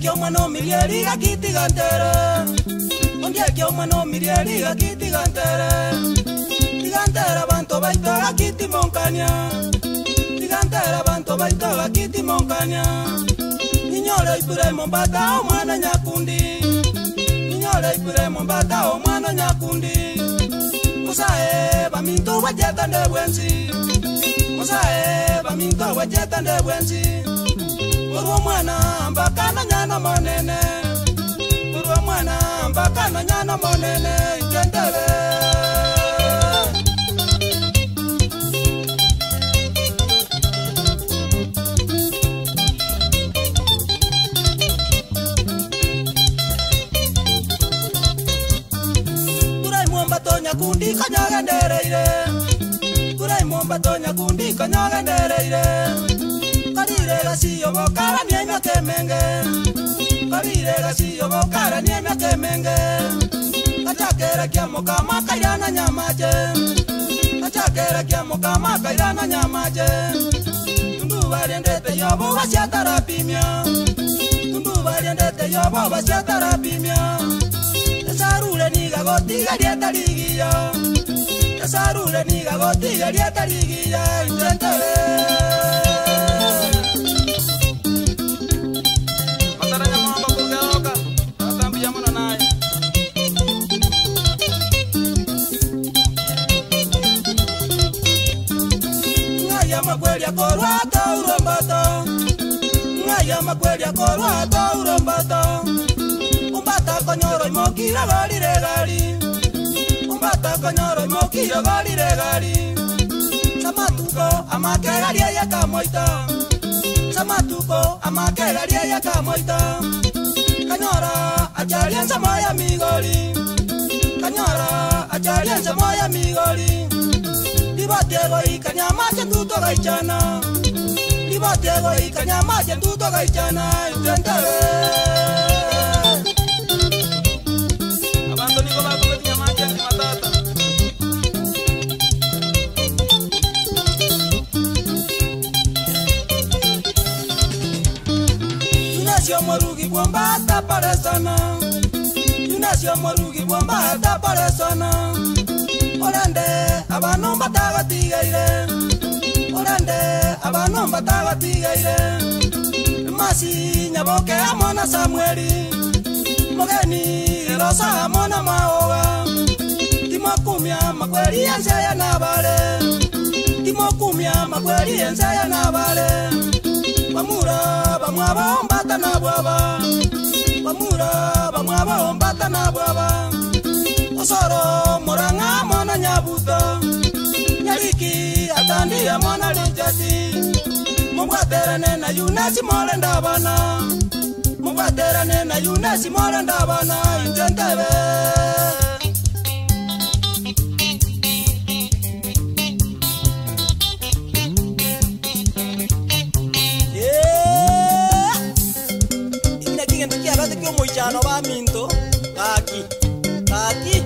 que humano milieri gakiti gantere. Un día que humano milieri gakiti gantere. Digantera banto baito gakiti moncania. Digantera banto baito gakiti moncania. Ninyole ipure mombata o mwana nyakundi. Ninyole ipure mombata o mwana nyakundi. Musae baminto wajeta nde bwensi. Musae baminto wajeta nde bwensi. Urwa mwana mbakana nyana monene. Urwa mwana mbakana nyana monene. Itendele Kurai mwomba tonya kundi kanyaga ndereire. Kurai mwomba tonya kundi kanyaga ndereire. Karire gasiyo bokara niemya kemenge. Karire gasiyo bokara niemya kemenge. Kachakera kia mokama kairana nyamaje. Kachakera kia mokama kairana nyamaje. Tundu variendete yobo vasiatara pimia. Tundu variendete yobo vasiatara pimia. Esarule niga goti garieta ligia. Esarule niga goti garieta ligia. Intentele Magwelia korwato urombato. Ngaya magwelia korwato urombato. Umbata konyoro imokira gali regali. Umbata konyoro imokira gali regali. Samatuko amakegari ya kamoita. Samatuko amakegari ya kamoita. Kanyora achalianza moya migoli. Kanyora achalianza moya migoli. Libatego ikanyama jenduto gaichana. Libatego ikanyama jenduto gaichana. Intentele Abanto niko bako beti nyama jendu matata. Yunasio morugi bomba taparesana. Yunasio morugi bomba taparesana. Orande abano mbataga tigaire. Orande abano mbataga tigaire. Masi nyaboke amona Samueli. Mogeni rosa amona maoga. Timokumia makweli ense ya nabale. Timokumia makweli ense ya nabale. Bamura bamwaba mbata na bwaba. Bamura bamwaba mbata na bwaba. Osoro moranga mona nyabuto. Nyariki atandi ya mona lijati. Mubwaterane na yunasi mole ndabana. Mubwaterane na yunasi mole ndabana. Intentele Ina kinge ndukia abate kyo moichano ba minto. Kaki Kaki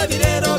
Virero